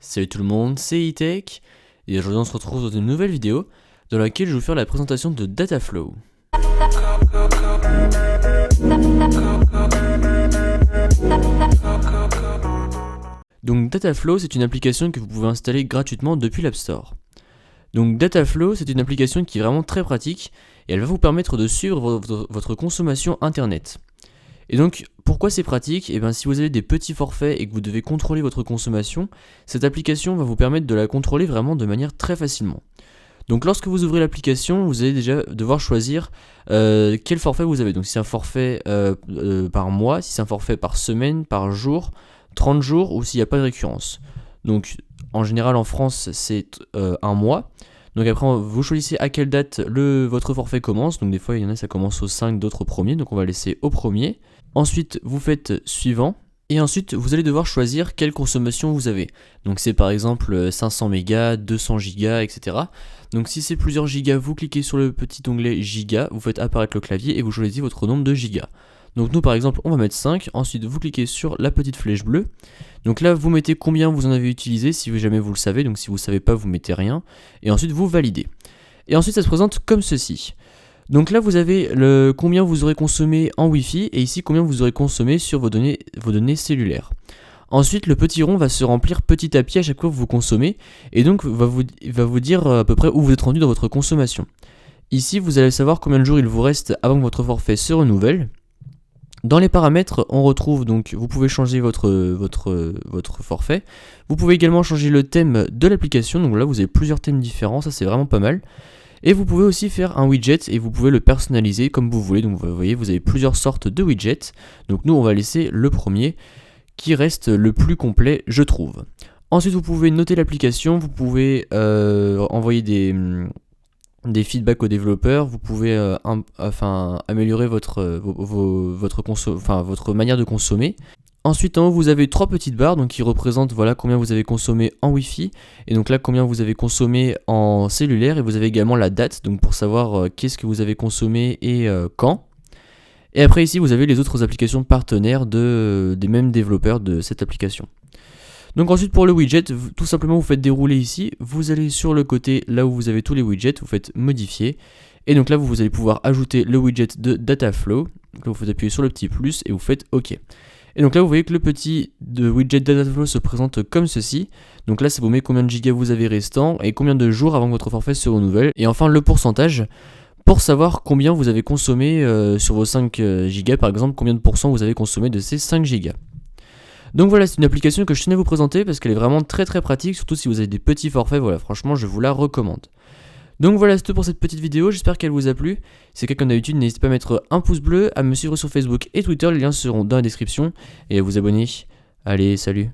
Salut tout le monde, c'est E-Tech, et aujourd'hui on se retrouve dans une nouvelle vidéo dans laquelle je vais vous faire la présentation de Dataflow. Donc Dataflow, c'est une application que vous pouvez installer gratuitement depuis l'App Store. Donc Dataflow, c'est une application qui est vraiment très pratique et elle va vous permettre de suivre votre consommation internet. Et donc, pourquoi c'est pratique? Et bien, si vous avez des petits forfaits et que vous devez contrôler votre consommation, cette application va vous permettre de la contrôler vraiment de manière très facilement. Donc, lorsque vous ouvrez l'application, vous allez déjà devoir choisir quel forfait vous avez. Donc, si c'est un forfait par mois, si c'est un forfait par semaine, par jour, 30 jours ou s'il n'y a pas de récurrence. Donc, en général, en France, c'est un mois. Donc après, vous choisissez à quelle date votre forfait commence. Donc des fois, il y en a, ça commence au 5, d'autres au premier. Donc on va laisser au premier. Ensuite, vous faites suivant. Et ensuite, vous allez devoir choisir quelle consommation vous avez. Donc c'est par exemple 500 mégas, 200 gigas, etc. Donc si c'est plusieurs gigas, vous cliquez sur le petit onglet gigas, vous faites apparaître le clavier et vous choisissez votre nombre de gigas. Donc nous par exemple on va mettre 5, ensuite vous cliquez sur la petite flèche bleue. Donc là vous mettez combien vous en avez utilisé si jamais vous le savez, donc si vous ne savez pas vous mettez rien. Et ensuite vous validez. Et ensuite ça se présente comme ceci. Donc là vous avez combien vous aurez consommé en Wi-Fi et ici combien vous aurez consommé sur vos données cellulaires. Ensuite le petit rond va se remplir petit à petit à chaque fois que vous consommez et donc va vous dire à peu près où vous êtes rendu dans votre consommation. Ici vous allez savoir combien de jours il vous reste avant que votre forfait se renouvelle. Dans les paramètres, on retrouve donc, vous pouvez changer votre forfait. Vous pouvez également changer le thème de l'application. Donc là, vous avez plusieurs thèmes différents, ça c'est vraiment pas mal. Et vous pouvez aussi faire un widget et vous pouvez le personnaliser comme vous voulez. Donc vous voyez, vous avez plusieurs sortes de widgets. Donc nous, on va laisser le premier qui reste le plus complet, je trouve. Ensuite, vous pouvez noter l'application, vous pouvez envoyer des feedbacks aux développeurs, vous pouvez améliorer votre manière de consommer. Ensuite en haut vous avez trois petites barres donc qui représentent voilà combien vous avez consommé en Wi-Fi et donc là combien vous avez consommé en cellulaire et vous avez également la date donc pour savoir qu'est-ce que vous avez consommé et quand. Et après ici vous avez les autres applications partenaires des mêmes développeurs de cette application. Donc ensuite pour le widget, tout simplement vous faites dérouler ici, vous allez sur le côté là où vous avez tous les widgets, vous faites modifier, et donc là vous allez pouvoir ajouter le widget de Dataflow, donc là vous faites appuyer sur le petit plus et vous faites OK. Et donc là vous voyez que le petit widget Dataflow se présente comme ceci, donc là ça vous met combien de gigas vous avez restant et combien de jours avant que votre forfait se renouvelle, et enfin le pourcentage, pour savoir combien vous avez consommé sur vos 5 gigas par exemple, combien de pourcents vous avez consommé de ces 5 gigas. Donc voilà, c'est une application que je tenais à vous présenter parce qu'elle est vraiment très très pratique, surtout si vous avez des petits forfaits, voilà, franchement je vous la recommande. Donc voilà, c'est tout pour cette petite vidéo, j'espère qu'elle vous a plu. Si c'est le cas comme d'habitude, n'hésitez pas à mettre un pouce bleu, à me suivre sur Facebook et Twitter, les liens seront dans la description, et à vous abonner. Allez, salut!